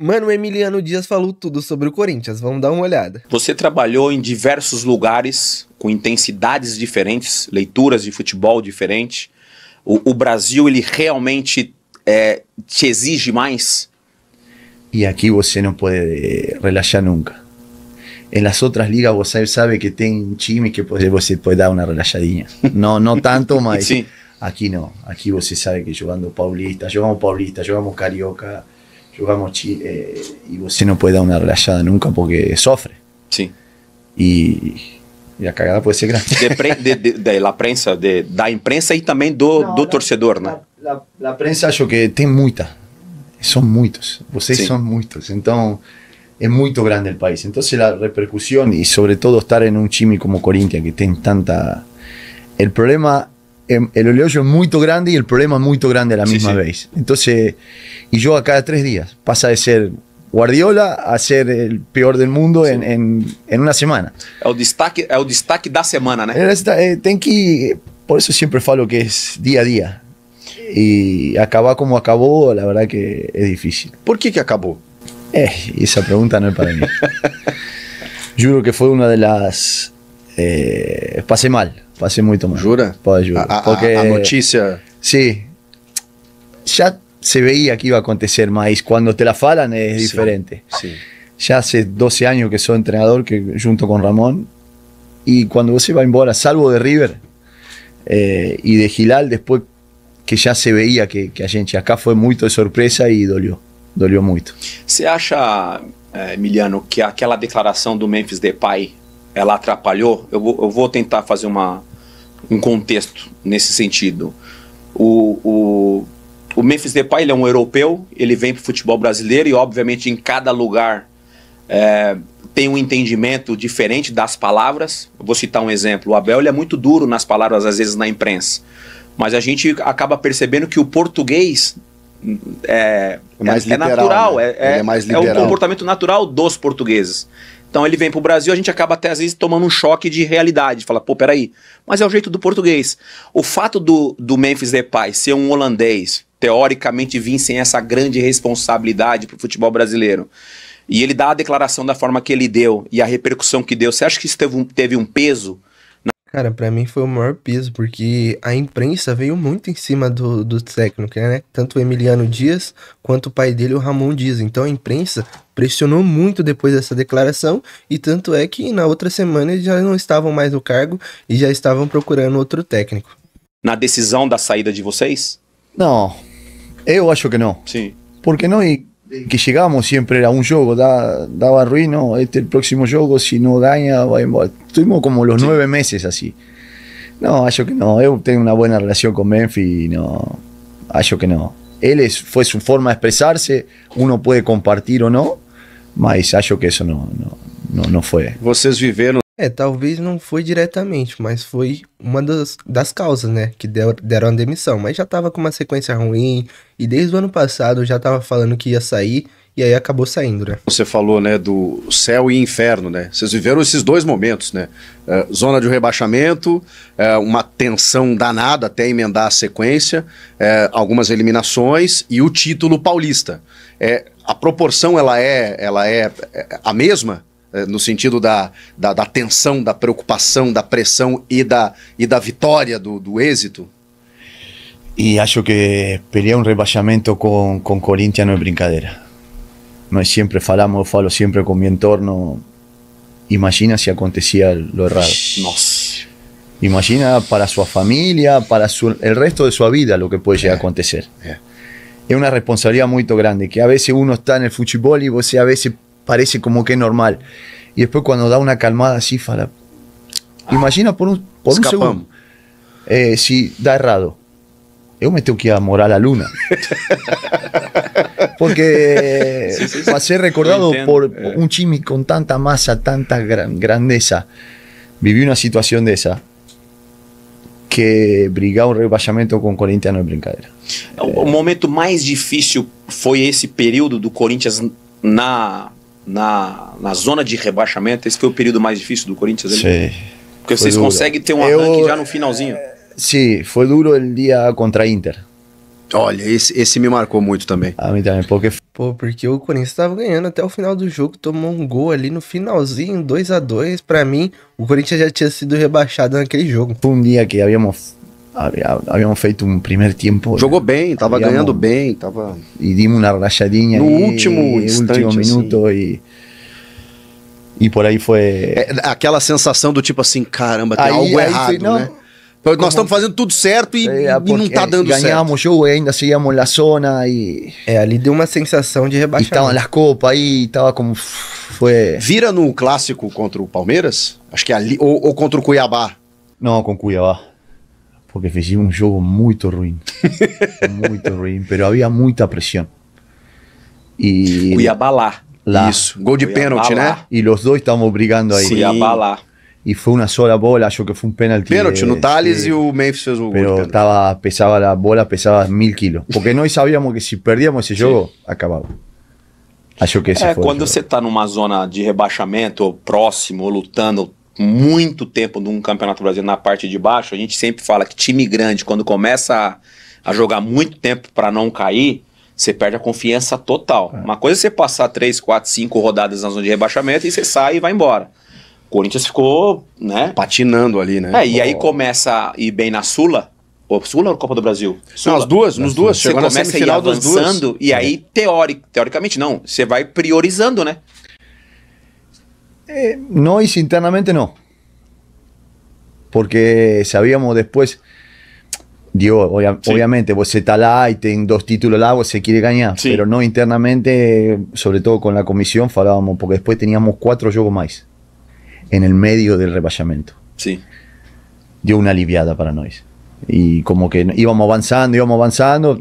Mano, o Emiliano Dias falou tudo sobre o Corinthians, vamos dar uma olhada. Você trabalhou em diversos lugares, com intensidades diferentes, leituras de futebol diferentes. O Brasil, ele realmente te exige mais? Y aquí você não pode relaxar nunca. En las otras ligas você sabe que tem time que você pode dar uma relaxadinha. Não tanto, mas Sim. Aqui não. Aqui você sabe que jogamos Paulista, jogamos Carioca, jogamos Chile, e você não pode dar uma relaxada nunca porque sofre. Sim. E a cagada pode ser grande. Da imprensa e também do torcedor, né? A prensa acho que tem muita. São muitos. Vocês Sim. são muitos. Então é muito grande o país. Então a repercussão e sobre todo estar em um time como Corinthians que tem tanta... O problema... El oleoyo es muy grande y el problema es muy grande a la misma vez. Entonces, y yo a cada 3 días pasa de ser Guardiola a ser el peor del mundo en una semana. É o destaque da semana, né? Tem que, por eso siempre falo que es día a día. Y acabar como acabó, la verdad que es difícil. Por que acabou? Esa pregunta no es para mí. Juro que fue una de las... pasé muy mal. Jura? Pode jurar. Porque a notícia... Sí. Ya se veía que iba a acontecer, mas cuando te la falan es diferente. Sí. Ya hace 12 años que soy entrenador junto con Ramón, y cuando você va embora, salvo de River y de Gilal, después que ya se veía que a gente acá fue muy de sorpresa y dolió muito. Você acha, Emiliano, que aquela declaração do Memphis Depay, ela atrapalhou? Eu vou tentar fazer um contexto nesse sentido. O Memphis Depay, ele é um europeu, ele vem para o futebol brasileiro e obviamente em cada lugar tem um entendimento diferente das palavras. Eu vou citar um exemplo. O Abel, ele é muito duro nas palavras às vezes na imprensa, mas a gente acaba percebendo que o português mais liberal, natural, né? Ele é mais é um liberal. comportamento natural dos portugueses. Então ele vem pro Brasil, a gente acaba até às vezes tomando um choque de realidade, fala, pô, peraí, mas é o jeito do português. O fato do Memphis Depay ser um holandês, teoricamente vir sem essa grande responsabilidade pro futebol brasileiro, e ele dá a declaração da forma que ele deu, e a repercussão que deu, você acha que isso teve um peso? Cara, pra mim foi o maior peso, porque a imprensa veio muito em cima do técnico, né? Tanto o Emiliano Dias, quanto o pai dele, o Ramon Dias. Então a imprensa pressionou muito depois dessa declaração, e tanto é que na outra semana eles já não estavam mais no cargo e já estavam procurando outro técnico. Na decisão da saída de vocês? No, eu acho que no. Sim. Porque no, y que llegamos siempre era un juego, daba ruim, no, el próximo juego, si no gana, va embora. Estuvimos como los 9 meses así. No, acho que no, eu tengo una buena relación con Memphis, no, acho que no. Fue su forma de expresarse, uno puede compartir o no, mas acho que eso no fue. Vocês viveram... Talvez não foi diretamente, mas foi uma das causas, né, que deram a demissão. Mas já tava com uma sequência ruim, e desde o ano passado já tava falando que ia sair, e aí acabou saindo, né. Você falou, né, do céu e inferno, né? Vocês viveram esses dois momentos, né? Zona de rebaixamento, uma tensão danada até emendar a sequência, algumas eliminações e o título paulista. A proporção, ela é a mesma? No sentido da tensão, da preocupação, da pressão e da vitória, do êxito? Y acho que pelear un rebaixamento con Corinthians no es brincadeira. Nós siempre eu falo siempre con mi entorno, imagina si acontecía lo errado. Nossa. Imagina para su familia, para el resto de su vida lo que puede llegar a acontecer. Es una responsabilidad muy grande, que a veces uno está en el fútbol y você a veces parece como que es normal. Y después cuando da una calmada así, fala, imagina por un segundo, si da errado, eu me tengo que ir a morar a la luna. Porque para ser recordado por un time con tanta masa, tanta grandeza, viví una situación de esa, que brigar um rebaixamento com o Corinthians não é brincadeira. O momento mais difícil foi esse período do Corinthians na zona de rebaixamento? Esse foi o período mais difícil do Corinthians? Sim. Porque vocês conseguem ter um arranque já no finalzinho. Sim, foi duro o dia contra Inter. Olha, esse me marcou muito também. A mí también, porque Pô, porque o Corinthians tava ganhando até o final do jogo, tomou um gol ali no finalzinho, 2-2. Pra mim, o Corinthians já tinha sido rebaixado naquele jogo. fue un día que habíamos feito un primer tiempo. Jogou bem, tava Habíamos- ganhando bem, tava... Y dimos una rayadinha No ahí, último instante, último minuto y por ahí fue... É, aquela sensação do tipo assim, caramba, tem Aí- algo aí errado, foi- não. né? Nós estamos fazendo tudo certo e não porque tá dando certo. ganábamos jogo y ainda seguíamos la zona y Ali deu uma sensação de estaban rebaixamento. las copas ahí, estaba como... Fue... Vira no clássico contra o Palmeiras? Acho que ali, ou contra o Cuiabá. No, con Cuiabá. Porque fizimos un juego muy ruin. Muy ruin, pero había mucha presión. Y, Cuiabá lá. lá. Isso, gol de Cuiabá pênalti, lá. né? Y los dos estábamos brigando ahí. Sim. Cuiabá lá. Y fue una sola bola, yo que fue un penalti. Pênalti no Thales sí. e o Memphis fez o gol de Pero pênalti. pesaba la bola, pesaba 1000 kilos. Porque nós sabíamos que si perdíamos ese juego, acababa. Acho que esse É, foi o quando jogo. você tá numa zona de rebaixamento, ou próximo, ou lutando muito tempo num campeonato brasileiro na parte de baixo, a gente sempre fala que time grande, quando começa a jogar muito tempo para não cair, você perde a confiança total. Uma coisa é você passar 3, 4, 5 rodadas na zona de rebaixamento e você sai e vai embora. O Corinthians ficou, né? Patinando ali, né? É, e aí começa a ir bem na Sula. Ou Sula ou Copa do Brasil? Não, as duas, nos duas. Você Chegou na começa a ir semifinal das duas. avançando e aí, teoricamente, não. Você vai priorizando, né? Nós internamente no. Porque sabíamos después, digo, obviamente, vos está lá y ten 2 títulos lá, vos se quiere ganar, Sí. pero no internamente, sobre todo con la comisión, falábamos, porque después teníamos 4 juegos más en el medio del rebaixamento. Sim. Dio una aliviada para nós. Y como que íbamos avanzando,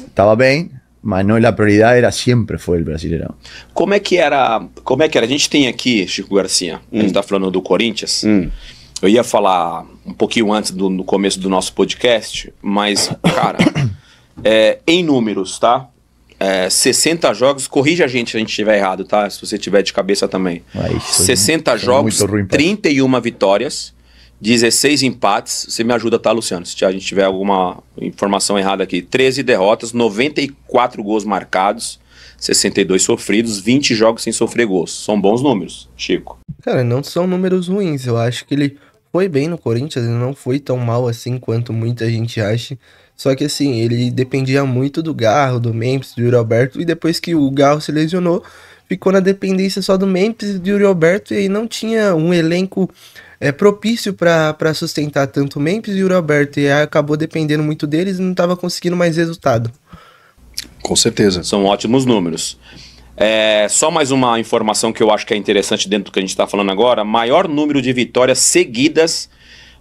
estaba bien, mas no, la prioridad era siempre fue el Brasileirão. Como é que era? A gente tem aqui, Chico Garcia, a gente tá falando do Corinthians. Eu ia falar um pouquinho antes no começo do nosso podcast, mas, cara, em números, tá? 60 jogos, corrija a gente se a gente estiver errado, tá? Se você tiver de cabeça também. Aí, 60 sou jogos, muito ruim pra- 31 vitórias, 16 empates. Você me ajuda, tá, Luciano? Se a gente tiver alguma informação errada aqui. 13 derrotas, 94 gols marcados, 62 sofridos, 20 jogos sem sofrer gols. São bons números, Chico. Cara, não são números ruins. Eu acho que ele foi bem no Corinthians, ele não foi tão mal assim quanto muita gente acha. Só que assim, ele dependia muito do Garro, do Memphis, do Yuri Alberto. E depois que o Garro se lesionou, ficou na dependência só do Memphis e do Yuri Alberto. E aí não tinha um elenco propício para sustentar tanto o Memphis e o Yuri Alberto. E aí acabou dependendo muito deles e não estava conseguindo mais resultado. Com certeza. São ótimos números. Só mais uma informação que eu acho que é interessante dentro do que a gente está falando agora. Maior número de vitórias seguidas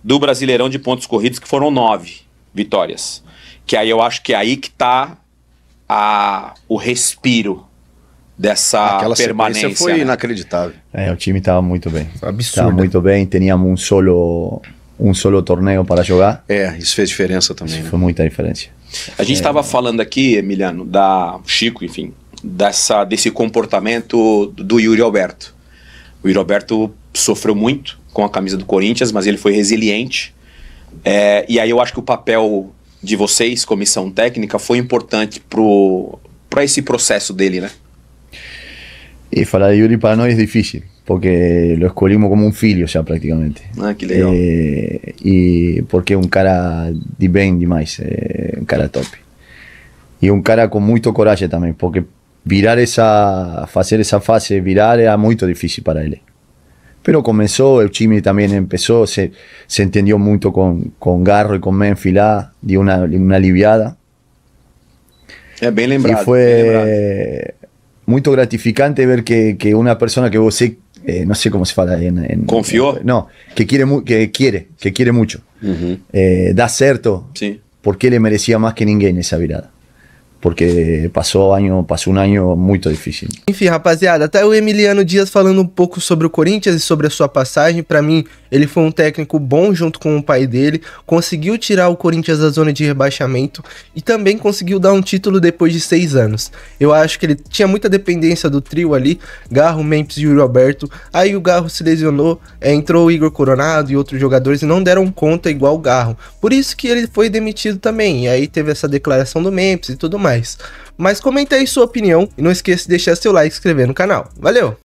do Brasileirão de pontos corridos, que foram 9 vitórias. Que aí eu acho que é aí que está o respiro dessa Aquela permanência. sequência foi né? inacreditável. O time estaba muy bien. Absurdo. Estaba muy bien, teníamos un solo torneo para jugar. Isso fez diferença também, né? Fue mucha diferencia. A gente estava falando aqui, Emiliano, Chico, enfim, desse comportamento do Yuri Alberto. O Yuri Alberto sofreu muito com a camisa do Corinthians, mas ele foi resiliente. E aí eu acho que o papel de vocês, comissão técnica, foi importante para esse processo dele, né? Y falar de Yuri para nosotros es difícil, porque lo escolhimos como un filho ya prácticamente. Ah, que legal. Y porque es un cara de bem demais, un cara top. Y un cara con mucho coraje también, porque hacer esa fase virar era muy difícil para él. Pero comenzó, el time también empezó, se entendió mucho con Garro y con Memphis lá, dio una aliviada. Bem lembrado. Y fue muy gratificante ver que una persona que vos no sé cómo se fala ¿Confió? No, que quiere mucho. Da certo, Sim. porque él merecía más que ninguém esa virada. porque passou um ano muito difícil. Enfim, rapaziada, até o Emiliano Dias falando um pouco sobre o Corinthians e sobre a sua passagem. Pra mim, ele foi um técnico bom junto com o pai dele, conseguiu tirar o Corinthians da zona de rebaixamento e também conseguiu dar um título depois de 6 anos. Eu acho que ele tinha muita dependência do trio ali, Garro, Memphis e Yuri Alberto. Aí o Garro se lesionou, entrou o Igor Coronado e outros jogadores e não deram conta igual o Garro. Por isso que ele foi demitido também, e aí teve essa declaração do Memphis e tudo mais. Mas comenta aí sua opinião e não esqueça de deixar seu like e se inscrever no canal. Valeu!